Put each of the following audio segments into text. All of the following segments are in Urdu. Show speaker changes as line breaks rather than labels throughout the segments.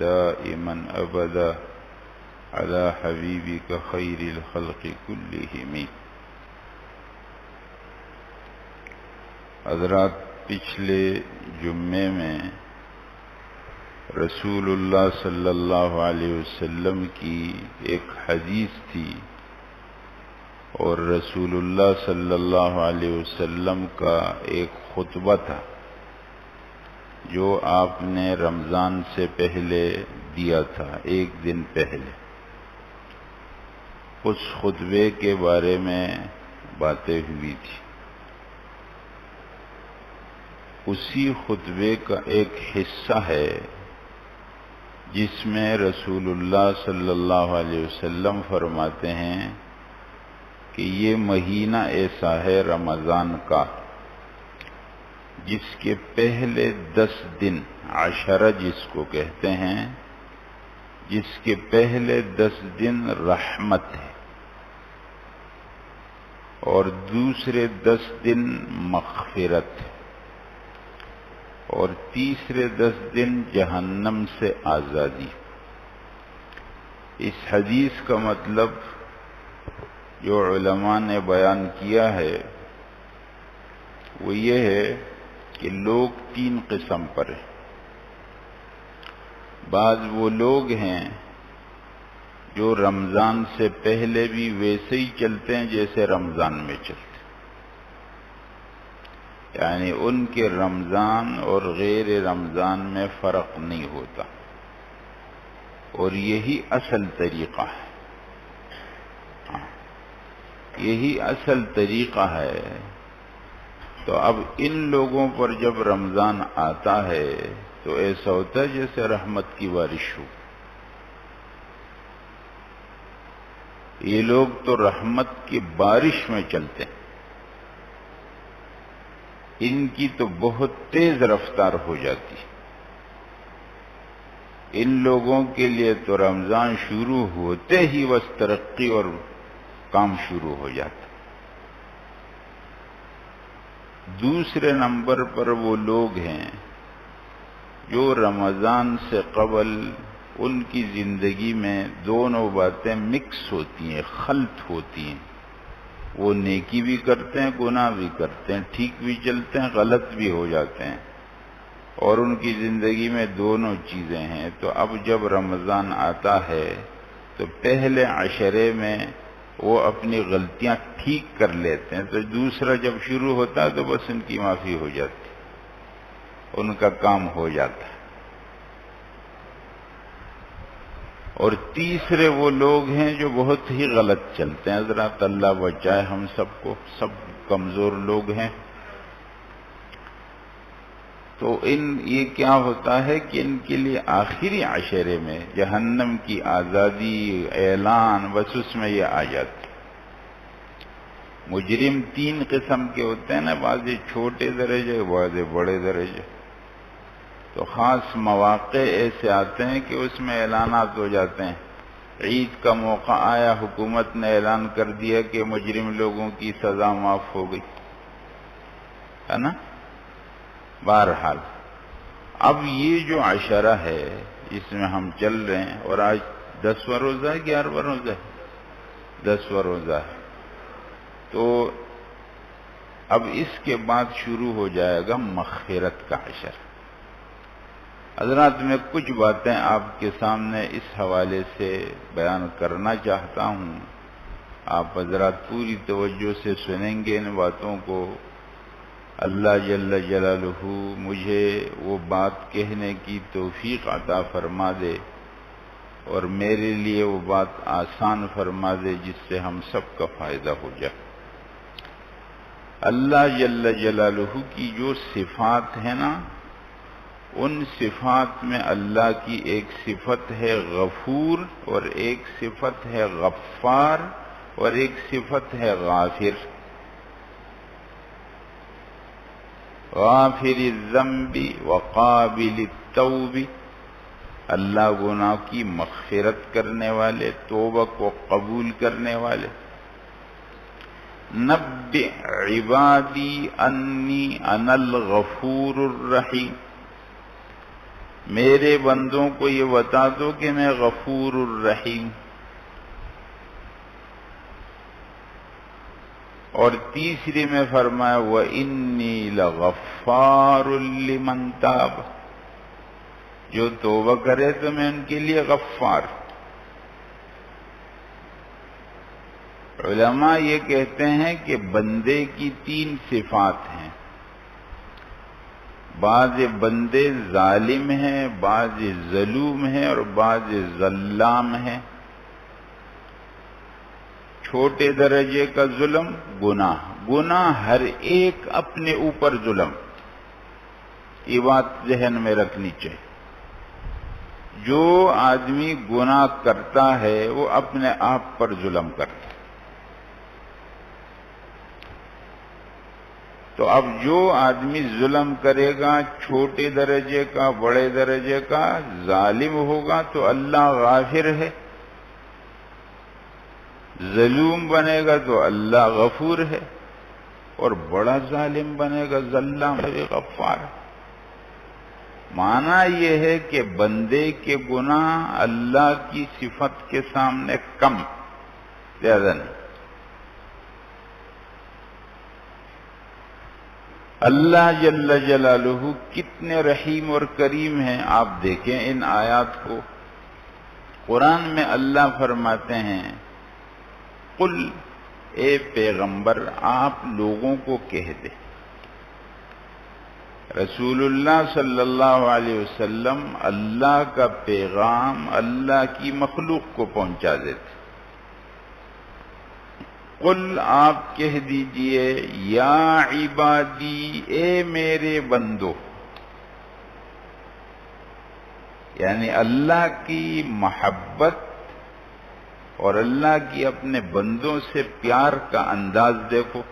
دائما أبدا على حبيبك خير الخلق كلهم. حضرات، پچھلے جمعے میں رسول اللہ صلی اللہ علیہ وسلم کی ایک حدیث تھی اور رسول اللہ صلی اللہ علیہ وسلم کا ایک خطبہ تھا جو آپ نے رمضان سے پہلے دیا تھا، ایک دن پہلے. اس خطبے کے بارے میں باتیں ہوئی تھی. اسی خطبے کا ایک حصہ ہے جس میں رسول اللہ صلی اللہ علیہ وسلم فرماتے ہیں کہ یہ مہینہ ایسا ہے رمضان کا جس کے پہلے 10 دن، عشرہ جس کو کہتے ہیں، جس کے پہلے 10 دن رحمت ہے اور دوسرے 10 دن مغفرت ہے اور تیسرے 10 دن جہنم سے آزادی. اس حدیث کا مطلب جو علماء نے بیان کیا ہے وہ یہ ہے کہ لوگ 3 قسم پر ہیں. بعض وہ لوگ ہیں جو رمضان سے پہلے بھی ویسے ہی چلتے ہیں جیسے رمضان میں چلتے، یعنی ان کے رمضان اور غیر رمضان میں فرق نہیں ہوتا، اور یہی اصل طریقہ ہے. یہی اصل طریقہ ہے. تو اب ان لوگوں پر جب رمضان آتا ہے تو ایسا ہوتا ہے جیسے رحمت کی بارش ہو. یہ لوگ تو رحمت کی بارش میں چلتے ہیں، ان کی تو بہت تیز رفتار ہو جاتی. ان لوگوں کے لیے تو رمضان شروع ہوتے ہی بس ترقی اور کام شروع ہو جاتا. دوسرے نمبر پر وہ لوگ ہیں جو رمضان سے قبل ان کی زندگی میں دونوں باتیں مکس ہوتی ہیں، خلط ہوتی ہیں. وہ نیکی بھی کرتے ہیں، گناہ بھی کرتے ہیں، ٹھیک بھی چلتے ہیں، غلط بھی ہو جاتے ہیں، اور ان کی زندگی میں دونوں چیزیں ہیں. تو اب جب رمضان آتا ہے تو پہلے عشرے میں وہ اپنی غلطیاں ٹھیک کر لیتے ہیں، تو دوسرا جب شروع ہوتا ہے تو بس ان کی معافی ہو جاتی، ان کا کام ہو جاتا ہے. اور تیسرے وہ لوگ ہیں جو بہت ہی غلط چلتے ہیں. حضرات اللہ بچائے ہم سب کو، سب کمزور لوگ ہیں. تو یہ کیا ہوتا ہے کہ ان کے لیے آخری عشرے میں جہنم کی آزادی اعلان، بس اس میں یہ آ جاتے. مجرم 3 قسم کے ہوتے ہیں نا، بعض چھوٹے درجے، بعض بڑے درجے. تو خاص مواقع ایسے آتے ہیں کہ اس میں اعلانات ہو جاتے ہیں. عید کا موقع آیا، حکومت نے اعلان کر دیا کہ مجرم لوگوں کی سزا معاف ہو گئی، ہے نا. بہرحال اب یہ جو عشرہ ہے اس میں ہم چل رہے ہیں، اور آج 10واں روزہ ہے، 11واں روزہ ہے، 10واں روزہ ہے. تو اب اس کے بعد شروع ہو جائے گا مغفرت کا عشرہ. حضرات میں کچھ باتیں آپ کے سامنے اس حوالے سے بیان کرنا چاہتا ہوں. آپ حضرات پوری توجہ سے سنیں گے ان باتوں کو. اللہ جل جلالہ مجھے وہ بات کہنے کی توفیق عطا فرما دے اور میرے لیے وہ بات آسان فرما دے جس سے ہم سب کا فائدہ ہو جائے. اللہ جل جلالہ کی جو صفات ہیں نا، ان صفات میں اللہ کی ایک صفت ہے غفور، اور ایک صفت ہے غفار، اور ایک صفت ہے غافر. غافر الذنب وقابل التوب، اللہ گناہ کی مغفرت کرنے والے، توبہ کو قبول کرنے والے. نبئ عبادی انی انا الغفور الرحیم، میرے بندوں کو یہ بتا دو کہ میں غفور الرحیم. اور تیسری میں فرمایا وَإِنِّي لَغَفَّارٌ لِمَن تَابَ، جو توبہ کرے تو میں ان کے لیے غفار. علماء یہ کہتے ہیں کہ بندے کی 3 صفات ہیں. بعض بندے ظالم ہیں، بعض ظلوم ہیں اور بعض ظلام ہیں. چھوٹے درجے کا ظلم گناہ ہر ایک اپنے اوپر ظلم. یہ بات ذہن میں رکھنی چاہیے. جو آدمی گناہ کرتا ہے وہ اپنے آپ پر ظلم کرتا ہے. تو اب جو آدمی ظلم کرے گا چھوٹے درجے کا بڑے درجے کا ظالم ہوگا تو اللہ غافر ہے، ظلوم بنے گا تو اللہ غفور ہے، اور بڑا ظالم بنے گا ظلام ہے غفار. معنی یہ ہے کہ بندے کے گناہ اللہ کی صفت کے سامنے کم، زیادہ نہیں. اللہ جل جلالہ کتنے رحیم اور کریم ہیں. آپ دیکھیں ان آیات کو. قرآن میں اللہ فرماتے ہیں قل، اے پیغمبر آپ لوگوں کو کہہ دیں. رسول اللہ صلی اللہ علیہ وسلم اللہ کا پیغام اللہ کی مخلوق کو پہنچا دیتے. قل آپ کہہ دیجئے یا عبادی، اے میرے بندو. یعنی اللہ کی محبت اور اللہ کی اپنے بندوں سے پیار کا انداز دیکھو.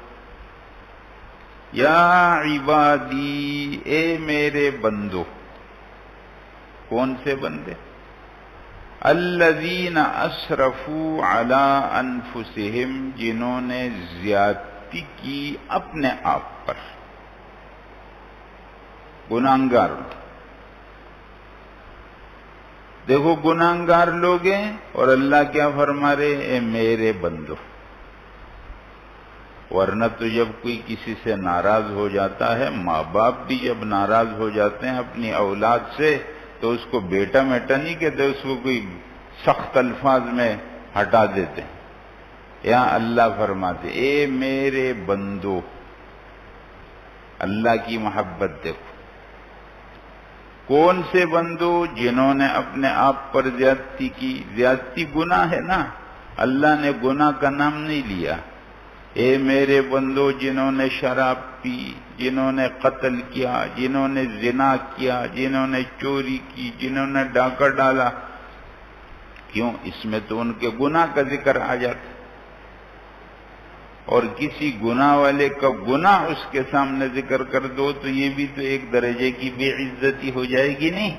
یا عبادی، اے میرے بندو. کون سے بندے؟ الذین اسرفوا علی انفسہم، جنہوں نے زیادتی کی اپنے آپ پر. گناہگار. دیکھو گناہگار لوگ ہیں اور اللہ کیا فرما رہے؟ اے میرے بندو. ورنہ تو جب کوئی کسی سے ناراض ہو جاتا ہے، ماں باپ بھی جب ناراض ہو جاتے ہیں اپنی اولاد سے تو اس کو بیٹا میٹا نہیں کہتے، اس کو کوئی سخت الفاظ میں ہٹا دیتے. یا اللہ فرماتے اے میرے بندو. اللہ کی محبت دیکھو. کون سے بندو؟ جنہوں نے اپنے آپ پر زیادتی کی. زیادتی گناہ ہے نا، اللہ نے گناہ کا نام نہیں لیا. اے میرے بندو جنہوں نے شراب پی، جنہوں نے قتل کیا، جنہوں نے زنا کیا، جنہوں نے چوری کی، جنہوں نے ڈاکہ ڈالا. کیوں؟ اس میں تو ان کے گناہ کا ذکر آ جاتا. اور کسی گناہ والے کا گناہ اس کے سامنے ذکر کر دو تو یہ بھی تو ایک درجے کی بے عزتی ہو جائے گی نہیں.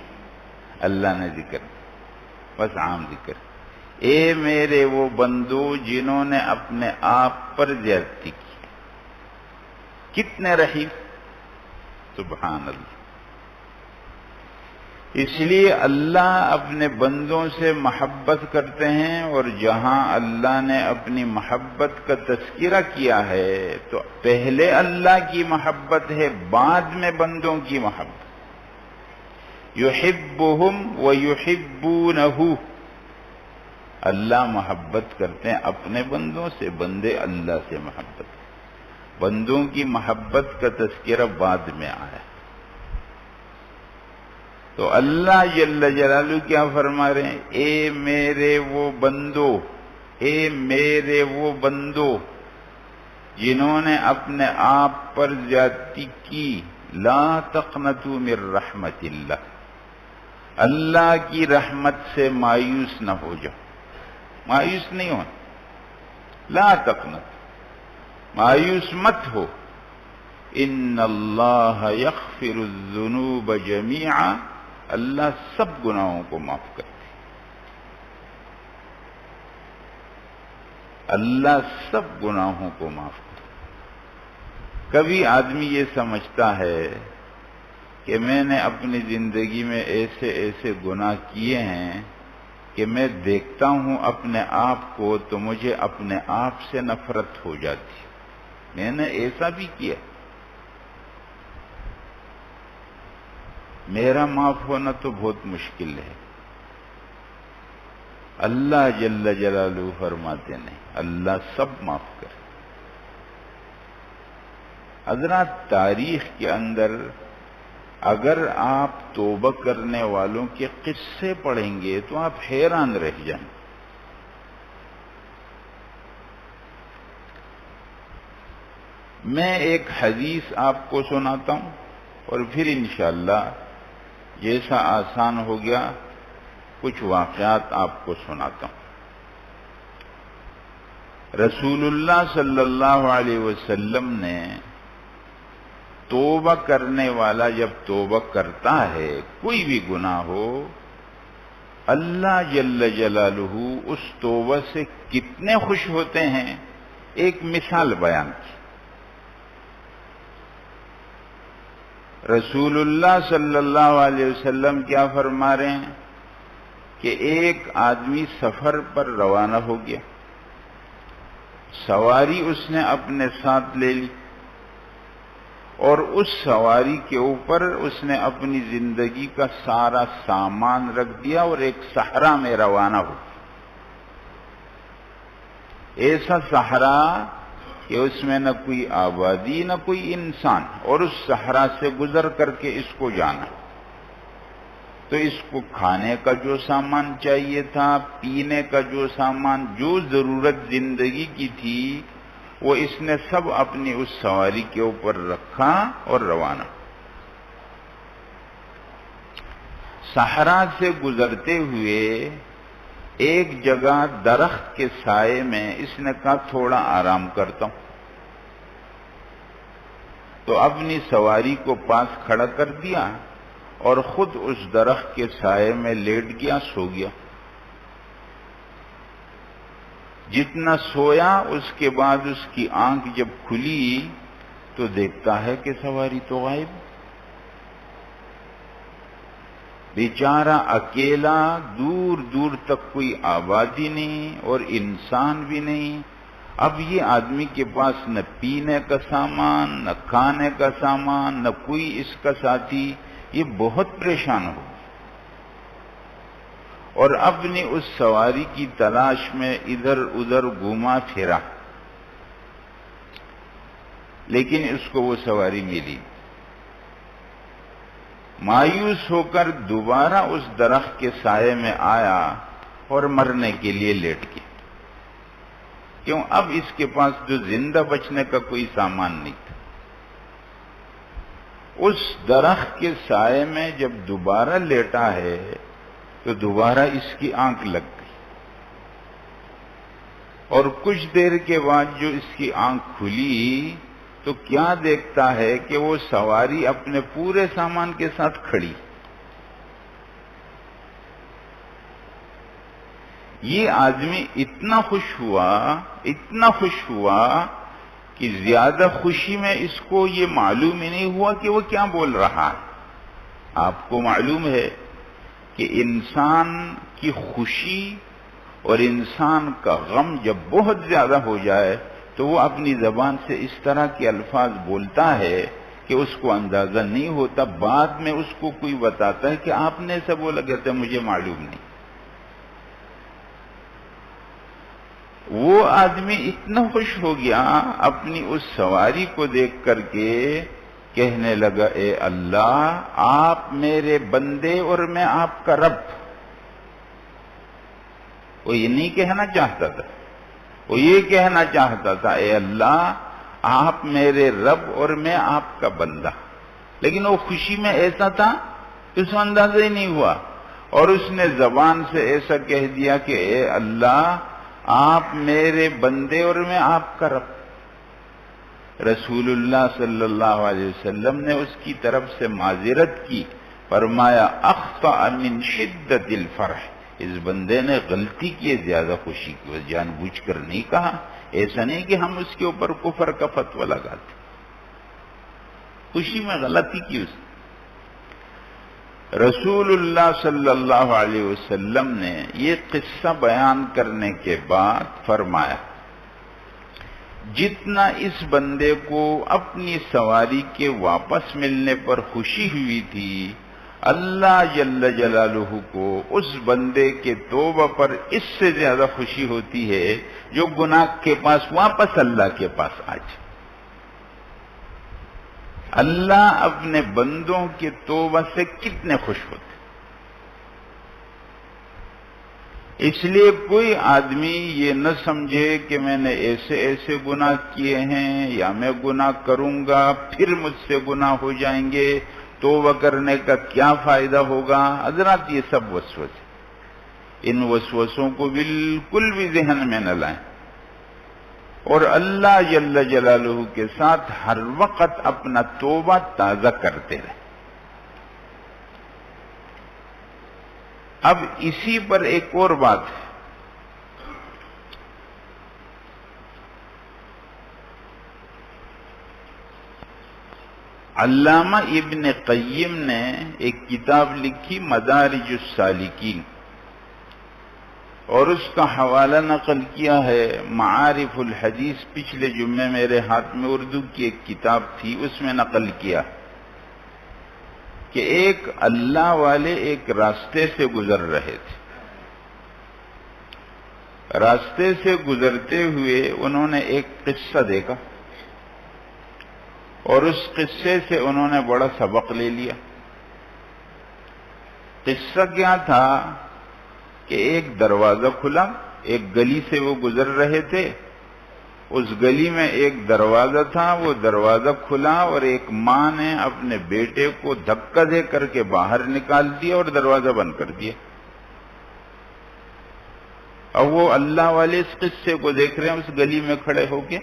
اللہ نے ذکر بس عام ذکر. اے میرے وہ بندو جنہوں نے اپنے آپ پر زیادتی کی. کتنے رحیم. سبحان اللہ. اس لیے اللہ اپنے بندوں سے محبت کرتے ہیں، اور جہاں اللہ نے اپنی محبت کا تذکرہ کیا ہے تو پہلے اللہ کی محبت ہے، بعد میں بندوں کی محبت. یحبہم ویحبونہ. اللہ محبت کرتے ہیں اپنے بندوں سے، بندے اللہ سے محبت. بندوں کی محبت کا تذکرہ بعد میں آیا. تو اللہ جل جلالہ کیا فرما رہے ہیں؟ اے میرے وہ بندو، اے میرے وہ بندو جنہوں نے اپنے آپ پر زیادتی کی. لا تقنطوا من رحمت اللہ. اللہ کی رحمت سے مایوس نہ ہو جاؤ. مایوس نہیں ہو. لا تقنط، مایوس مت ہو. ان اللہ یغفر الذنوب جمیعا. اللہ سب گناہوں کو معاف کرتے. اللہ سب گناہوں کو معاف کرتے. کبھی آدمی یہ سمجھتا ہے کہ میں نے اپنی زندگی میں ایسے ایسے گناہ کیے ہیں کہ میں دیکھتا ہوں اپنے آپ کو تو مجھے اپنے آپ سے نفرت ہو جاتی. میں نے ایسا بھی کیا. میرا معاف ہونا تو بہت مشکل ہے. اللہ جل جلالہ فرماتے نہیں اللہ سب معاف کرے. حضرات تاریخ کے اندر اگر آپ توبہ کرنے والوں کے قصے پڑھیں گے تو آپ حیران رہ جائیں. میں ایک حدیث آپ کو سناتا ہوں اور پھر انشاءاللہ جیسا آسان ہو گیا کچھ واقعات آپ کو سناتا ہوں. رسول اللہ صلی اللہ علیہ وسلم نے توبہ کرنے والا جب توبہ کرتا ہے کوئی بھی گناہ ہو اللہ جل جلالہ اس توبہ سے کتنے خوش ہوتے ہیں. ایک مثال بیان کی. رسول اللہ صلی اللہ علیہ وسلم کیا فرما رہے ہیں کہ ایک آدمی سفر پر روانہ ہو گیا. سواری اس نے اپنے ساتھ لے لی اور اس سواری کے اوپر اس نے اپنی زندگی کا سارا سامان رکھ دیا اور ایک صحرا میں روانہ ہو. ایسا صحرا کہ اس میں نہ کوئی آبادی نہ کوئی انسان اور اس صحرا سے گزر کر کے اس کو جانا. تو اس کو کھانے کا جو سامان چاہیے تھا پینے کا جو سامان جو ضرورت زندگی کی تھی وہ اس نے سب اپنی اس سواری کے اوپر رکھا اور روانہ. صحرا سے گزرتے ہوئے ایک جگہ درخت کے سائے میں اس نے کہا تھوڑا آرام کرتا ہوں. تو اپنی سواری کو پاس کھڑا کر دیا اور خود اس درخت کے سائے میں لیٹ گیا سو گیا. جتنا سویا اس کے بعد اس کی آنکھ جب کھلی تو دیکھتا ہے کہ سواری تو غائب. بیچارہ اکیلا دور دور تک کوئی آبادی نہیں اور انسان بھی نہیں. اب یہ آدمی کے پاس نہ پینے کا سامان نہ کھانے کا سامان نہ کوئی اس کا ساتھی. یہ بہت پریشان ہو اور اپنی اس سواری کی تلاش میں ادھر ادھر گھوما پھرا لیکن اس کو وہ سواری ملی. مایوس ہو کر دوبارہ اس درخت کے سائے میں آیا اور مرنے کے لیے لیٹ گیا. کیوں؟ اب اس کے پاس جو زندہ بچنے کا کوئی سامان نہیں تھا. اس درخت کے سائے میں جب دوبارہ لیٹا ہے تو دوبارہ اس کی آنکھ لگ گئی اور کچھ دیر کے بعد جو اس کی آنکھ کھلی تو کیا دیکھتا ہے کہ وہ سواری اپنے پورے سامان کے ساتھ کھڑی. یہ آدمی اتنا خوش ہوا کہ زیادہ خوشی میں اس کو یہ معلوم ہی نہیں ہوا کہ وہ کیا بول رہا ہے. آپ کو معلوم ہے کہ انسان کی خوشی اور انسان کا غم جب بہت زیادہ ہو جائے تو وہ اپنی زبان سے اس طرح کے الفاظ بولتا ہے کہ اس کو اندازہ نہیں ہوتا. بعد میں اس کو کوئی بتاتا ہے کہ آپ نے ایسا بولا، کہتا ہے مجھے معلوم نہیں. وہ آدمی اتنا خوش ہو گیا اپنی اس سواری کو دیکھ کر کے کہنے لگا اے اللہ آپ میرے بندے اور میں آپ کا رب. وہ یہ نہیں کہنا چاہتا تھا، وہ یہ کہنا چاہتا تھا اے اللہ آپ میرے رب اور میں آپ کا بندہ. لیکن وہ خوشی میں ایسا تھا کہ اس کو اندازہ ہی نہیں ہوا اور اس نے زبان سے ایسا کہہ دیا کہ اے اللہ آپ میرے بندے اور میں آپ کا رب. رسول اللہ صلی اللہ علیہ وسلم نے اس کی طرف سے معذرت کی، فرمایا اخطأ من شدت الفرح، اس بندے نے غلطی کی، زیادہ خوشی کی، وہ جان بوجھ کر نہیں کہا. ایسا نہیں کہ ہم اس کے اوپر کفر کا فتویٰ لگاتے، خوشی میں غلطی کی اس نے. رسول اللہ صلی اللہ علیہ وسلم نے یہ قصہ بیان کرنے کے بعد فرمایا، جتنا اس بندے کو اپنی سواری کے واپس ملنے پر خوشی ہوئی تھی، اللہ جل جلالہ کو اس بندے کے توبہ پر اس سے زیادہ خوشی ہوتی ہے جو گناہ کے پاس واپس اللہ کے پاس آ جائے۔ اللہ اپنے بندوں کے توبہ سے کتنے خوش ہوتے۔ اس لیے کوئی آدمی یہ نہ سمجھے کہ میں نے ایسے ایسے گناہ کیے ہیں یا میں گناہ کروں گا پھر مجھ سے گناہ ہو جائیں گے، توبہ کرنے کا کیا فائدہ ہوگا۔ حضرات یہ سب وسوسے، ان وسوسوں کو بالکل بھی ذہن میں نہ لائیں، اور اللہ جل جلالہ کے ساتھ ہر وقت اپنا توبہ تازہ کرتے رہیں۔ اب اسی پر ایک اور بات ہے، علامہ ابن قیم نے ایک کتاب لکھی مدارج السالکین، اور اس کا حوالہ نقل کیا ہے معارف الحدیث۔ پچھلے جمعے میرے ہاتھ میں اردو کی ایک کتاب تھی، اس میں نقل کیا کہ ایک اللہ والے ایک راستے سے گزر رہے تھے۔ راستے سے گزرتے ہوئے انہوں نے ایک قصہ دیکھا، اور اس قصے سے انہوں نے بڑا سبق لے لیا۔ قصہ کیا تھا کہ ایک دروازہ کھلا، ایک گلی سے وہ گزر رہے تھے، اس گلی میں ایک دروازہ تھا، وہ دروازہ کھلا اور ایک ماں نے اپنے بیٹے کو دھکا دے کر کے باہر نکال دیا اور دروازہ بند کر دیا۔ اب وہ اللہ والے اس قصے کو دیکھ رہے ہیں اس گلی میں کھڑے ہو کے۔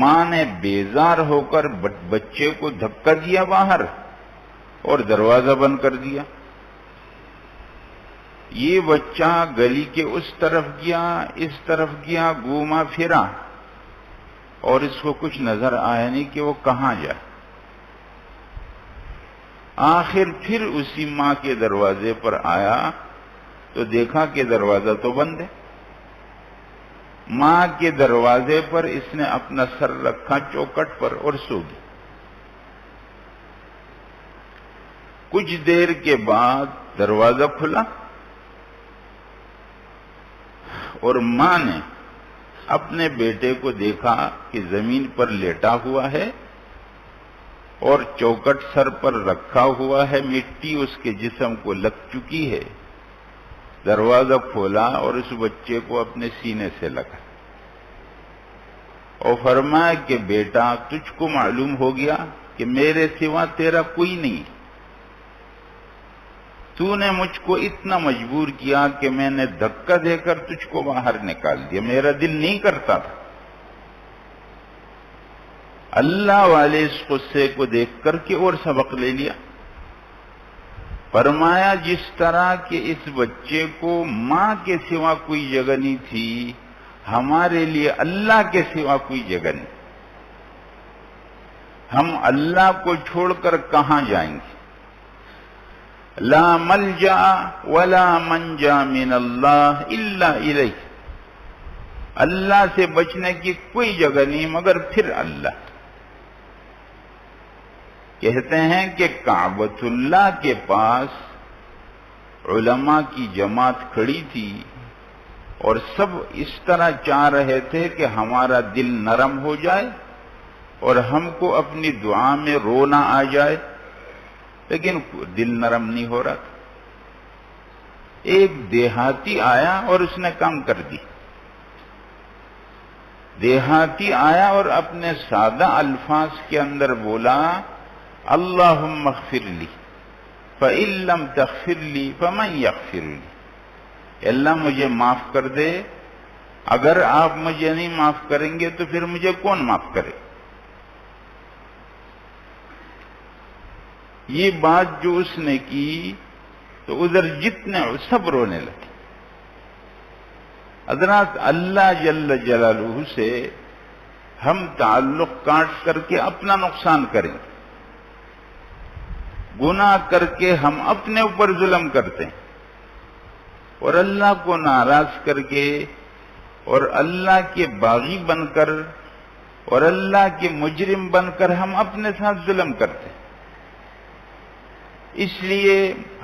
ماں نے بیزار ہو کر بچے کو دھکا دیا باہر اور دروازہ بند کر دیا۔ یہ بچہ گلی کے اس طرف گیا، اس طرف گیا، گھوما پھرا، اور اس کو کچھ نظر آیا نہیں کہ وہ کہاں جائے۔ آخر پھر اسی ماں کے دروازے پر آیا تو دیکھا کہ دروازہ تو بند ہے۔ ماں کے دروازے پر اس نے اپنا سر رکھا چوکٹ پر اور سو گئی۔ کچھ دیر کے بعد دروازہ کھلا اور ماں نے اپنے بیٹے کو دیکھا کہ زمین پر لیٹا ہوا ہے اور چوکٹ سر پر رکھا ہوا ہے، مٹی اس کے جسم کو لگ چکی ہے۔ دروازہ کھولا اور اس بچے کو اپنے سینے سے لگا اور فرمایا کہ بیٹا، تجھ کو معلوم ہو گیا کہ میرے سوا تیرا کوئی نہیں، تو نے مجھ کو اتنا مجبور کیا کہ میں نے دھکا دے کر تجھ کو باہر نکال دیا، میرا دل نہیں کرتا تھا۔ اللہ والے اس قصے کو دیکھ کر کے اور سبق لے لیا۔ فرمایا جس طرح کہ اس بچے کو ماں کے سوا کوئی جگہ نہیں تھی، ہمارے لیے اللہ کے سوا کوئی جگہ نہیں۔ ہم اللہ کو چھوڑ کر کہاں جائیں گے؟ لا ملجا ولا منجا من اللہ الا الیہ، اللہ سے بچنے کی کوئی جگہ نہیں مگر پھر اللہ۔ کہتے ہیں کہ کعبۃ اللہ کے پاس علماء کی جماعت کھڑی تھی اور سب اس طرح چاہ رہے تھے کہ ہمارا دل نرم ہو جائے اور ہم کو اپنی دعا میں رونا آ جائے، لیکن دل نرم نہیں ہو رہا تھا۔ ایک دیہاتی آیا اور اس نے کام کر دی۔ دیہاتی آیا اور اپنے سادہ الفاظ کے اندر بولا، اللہم اغفر لی فإن لم تغفر لی فمن یغفر لی، اللہ مجھے معاف کر دے، اگر آپ مجھے نہیں معاف کریں گے تو پھر مجھے کون معاف کرے۔ یہ بات جو اس نے کی تو ادھر جتنے سب رونے لگے۔ حضرات، اللہ جل جلالہ سے ہم تعلق کاٹ کر کے اپنا نقصان کریں، گناہ کر کے ہم اپنے اوپر ظلم کرتے ہیں، اور اللہ کو ناراض کر کے اور اللہ کے باغی بن کر اور اللہ کے مجرم بن کر ہم اپنے ساتھ ظلم کرتے ہیں۔ اس لیے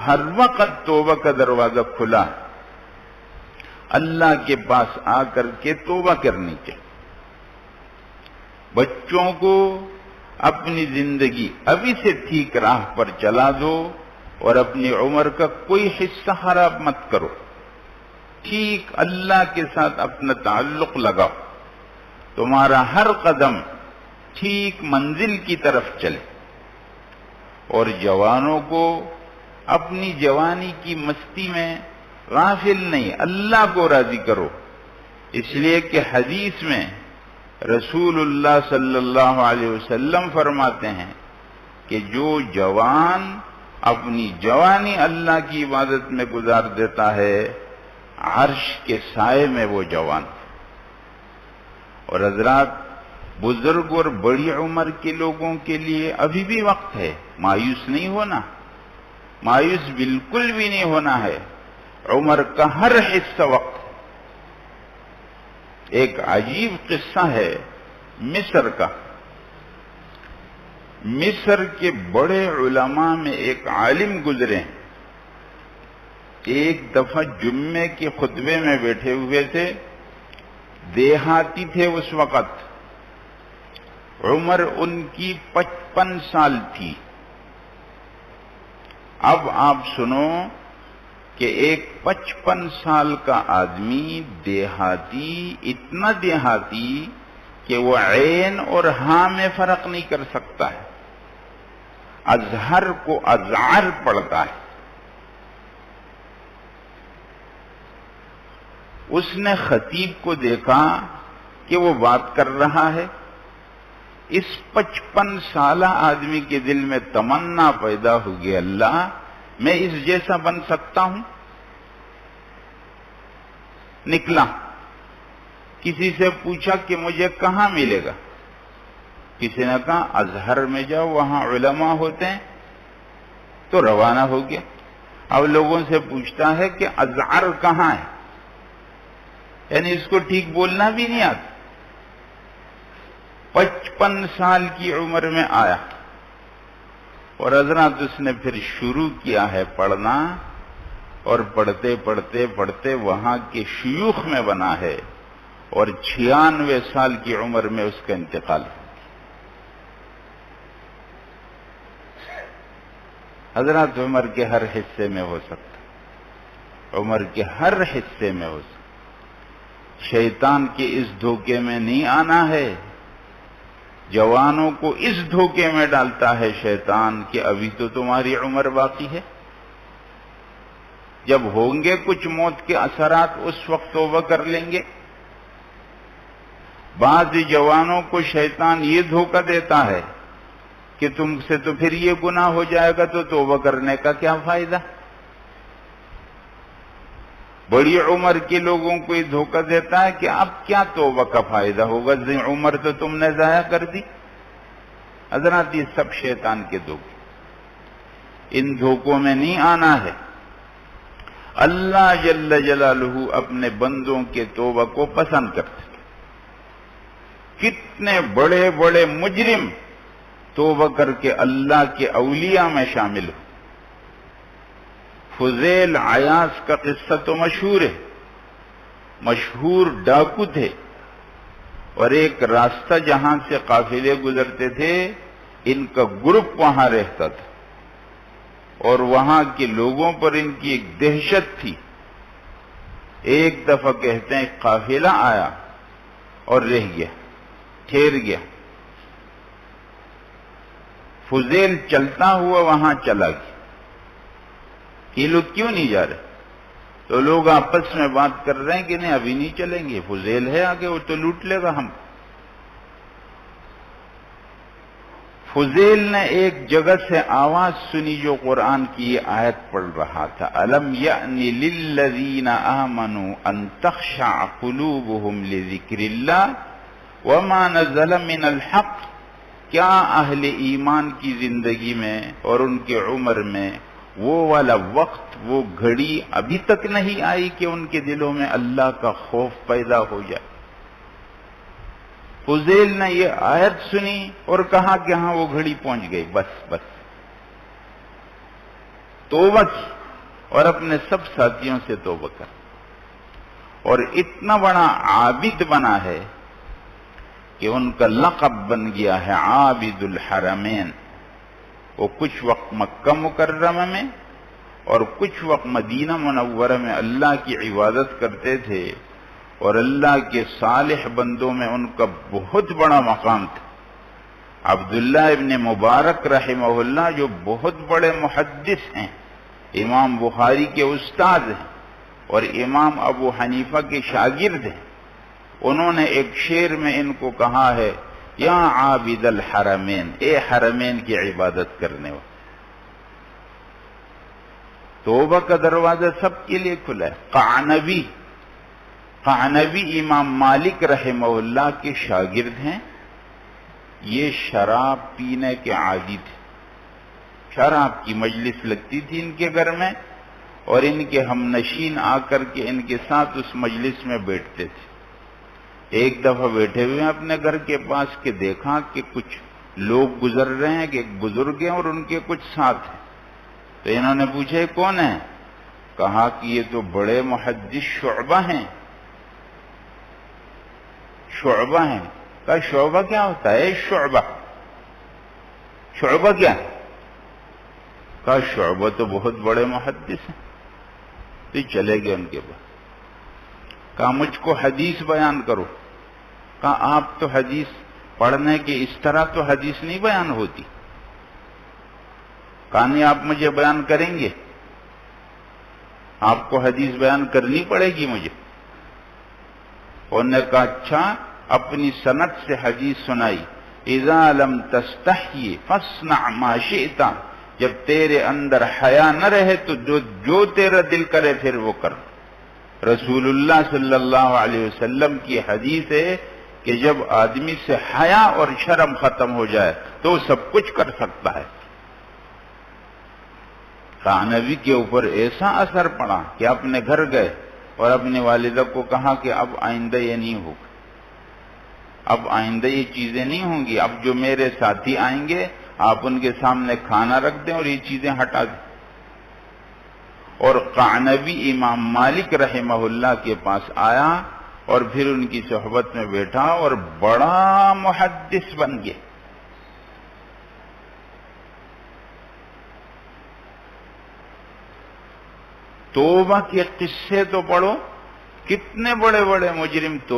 ہر وقت توبہ کا دروازہ کھلا، اللہ کے پاس آ کر کے توبہ کرنی چاہیے۔ بچوں کو اپنی زندگی ابھی سے ٹھیک راہ پر چلا دو اور اپنی عمر کا کوئی حصہ خراب مت کرو، ٹھیک اللہ کے ساتھ اپنا تعلق لگاؤ، تمہارا ہر قدم ٹھیک منزل کی طرف چلے۔ اور جوانوں کو اپنی جوانی کی مستی میں غافل نہیں، اللہ کو راضی کرو، اس لیے کہ حدیث میں رسول اللہ صلی اللہ علیہ وسلم فرماتے ہیں کہ جو جوان اپنی جوانی اللہ کی عبادت میں گزار دیتا ہے، عرش کے سائے میں وہ جوان۔ اور حضرات، بزرگ اور بڑی عمر کے لوگوں کے لیے ابھی بھی وقت ہے، مایوس نہیں ہونا، مایوس بالکل بھی نہیں ہونا ہے، عمر کا ہر حصہ وقت۔ ایک عجیب قصہ ہے مصر کا۔ مصر کے بڑے علماء میں ایک عالم گزرے، ایک دفعہ جمعے کے خطبے میں بیٹھے ہوئے تھے، دیہاتی تھے اس وقت، عمر ان کی 55 سال تھی۔ اب آپ سنو کہ ایک 55 سال کا آدمی دیہاتی، اتنا دیہاتی کہ وہ عین اور ہاں میں فرق نہیں کر سکتا ہے، ازہر کو ازعر پڑھتا ہے۔ اس نے خطیب کو دیکھا کہ وہ بات کر رہا ہے، اس 55 سالہ آدمی کے دل میں تمنا پیدا ہوگی، اللہ میں اس جیسا بن سکتا ہوں؟ نکلا، کسی سے پوچھا کہ مجھے کہاں ملے گا؟ کسی نے کہا ازہر میں جاؤ، وہاں علماء ہوتے ہیں، تو روانہ ہو گیا۔ اب لوگوں سے پوچھتا ہے کہ ازہر کہاں ہے، یعنی اس کو ٹھیک بولنا بھی نہیں آتا۔ 55 سال کی عمر میں آیا، اور حضرات اس نے پھر شروع کیا ہے پڑھنا، اور پڑھتے پڑھتے پڑھتے وہاں کے شیوخ میں بنا ہے، اور 96 سال کی عمر میں اس کا انتقال ہو۔ حضرات عمر کے ہر حصے میں ہو سکتا، عمر کے ہر حصے میں ہو سکتا۔ شیطان کے اس دھوکے میں نہیں آنا ہے، جوانوں کو اس دھوکے میں ڈالتا ہے شیطان کہ ابھی تو تمہاری عمر باقی ہے، جب ہوں گے کچھ موت کے اثرات اس وقت توبہ کر لیں گے۔ بعض جوانوں کو شیطان یہ دھوکہ دیتا ہے کہ تم سے تو پھر یہ گناہ ہو جائے گا، تو توبہ کرنے کا کیا فائدہ؟ بڑی عمر کے لوگوں کو یہ دھوکہ دیتا ہے کہ اب کیا توبہ کا فائدہ ہوگا، عمر تو تم نے ضائع کر دی۔ حضرات یہ سب شیطان کے دھوکے، ان دھوکوں میں نہیں آنا ہے۔ اللہ جل جلالہ اپنے بندوں کے توبہ کو پسند کرتے ہیں۔ کتنے بڑے بڑے مجرم توبہ کر کے اللہ کے اولیاء میں شامل ہو۔ فضیل عیاض کا قصہ تو مشہور ہے، مشہور ڈاکو تھے، اور ایک راستہ جہاں سے قافلے گزرتے تھے، ان کا گروپ وہاں رہتا تھا، اور وہاں کے لوگوں پر ان کی ایک دہشت تھی۔ ایک دفعہ کہتے ہیں قافلہ آیا اور رہ گیا، ٹھہر گیا۔ فضیل چلتا ہوا وہاں چلا گیا، یہ لوگ کیوں نہیں جا رہے؟ تو لوگ آپس میں بات کر رہے ہیں کہ نہیں ابھی نہیں چلیں گے، فضیل ہے آگے، وہ تو لوٹ لے گا ہم۔ فضیل نے ایک جگہ سے آواز سنی جو قرآن کی یہ آیت پڑھ رہا تھا، أَلَمْ يَأْنِ لِلَّذِينَ آمَنُوا أَن تَخْشَعَ قُلُوبُهُمْ لِذِكْرِ اللَّهِ وَمَا نَزَلَ مِنَ الْحَقِّ کیا اہل ایمان کی زندگی میں اور ان کے عمر میں وہ والا وقت، وہ گھڑی ابھی تک نہیں آئی کہ ان کے دلوں میں اللہ کا خوف پیدا ہو جائے؟ فضیل نے یہ آیت سنی اور کہا کہ ہاں وہ گھڑی پہنچ گئی، بس توبہ کی اور اپنے سب ساتھیوں سے توبہ کر، اور اتنا بڑا عابد بنا ہے کہ ان کا لقب بن گیا ہے عابد الحرمین۔ وہ کچھ وقت مکہ مکرمہ میں اور کچھ وقت مدینہ منورہ میں اللہ کی عبادت کرتے تھے، اور اللہ کے صالح بندوں میں ان کا بہت بڑا مقام تھا۔ عبداللہ ابن مبارک رحمہ اللہ جو بہت بڑے محدث ہیں، امام بخاری کے استاد ہیں اور امام ابو حنیفہ کے شاگرد ہیں، انہوں نے ایک شعر میں ان کو کہا ہے، یا عابد الحرمین، اے حرمین کی عبادت کرنے والے۔ توبہ کا دروازہ سب کے لیے کھلا ہے۔ قعنبی امام مالک رحمہ اللہ کے شاگرد ہیں، یہ شراب پینے کے عادی تھے، شراب کی مجلس لگتی تھی ان کے گھر میں، اور ان کے ہم نشین آ کر کے ان کے ساتھ اس مجلس میں بیٹھتے تھے۔ ایک دفعہ بیٹھے ہوئے ہیں اپنے گھر کے پاس کہ دیکھا کہ کچھ لوگ گزر رہے ہیں، کہ ایک بزرگ ہیں اور ان کے کچھ ساتھ ہیں، تو انہوں نے پوچھا کون ہے؟ کہا کہ یہ تو بڑے محدث شعبہ ہیں۔ شعبہ ہیں؟ کہا شعبہ کیا ہوتا ہے؟ شعبہ کیا ہے؟ کہا شعبہ تو بہت بڑے محدث ہیں۔ تو چلے گئے ان کے پاس، کہا مجھ کو حدیث بیان کرو۔ کہا آپ تو حدیث پڑھنے کے اس طرح تو حدیث نہیں بیان ہوتی۔ کہا نہیں، آپ مجھے بیان کریں گے، آپ کو حدیث بیان کرنی پڑے گی مجھے۔ انہوں نے کہا اچھا، اپنی سند سے حدیث سنائی، اذا لم تستحی فاصنع ما شئت، جب تیرے اندر حیا نہ رہے تو جو تیرا دل کرے پھر وہ کر۔ رسول اللہ صلی اللہ علیہ وسلم کی حدیث ہے کہ جب آدمی سے حیا اور شرم ختم ہو جائے تو وہ سب کچھ کر سکتا ہے۔ قعنبی کے اوپر ایسا اثر پڑا کہ اپنے گھر گئے اور اپنی والدہ کو کہا کہ اب آئندہ یہ نہیں ہوگا، اب آئندہ یہ چیزیں نہیں ہوں گی، اب جو میرے ساتھی آئیں گے آپ ان کے سامنے کھانا رکھ دیں اور یہ چیزیں ہٹا دیں۔ اور قعنبی امام مالک رحمہ اللہ کے پاس آیا اور پھر ان کی صحبت میں بیٹھا اور بڑا محدث بن گئے۔ توبہ کے قصے تو پڑھو، کتنے بڑے بڑے مجرم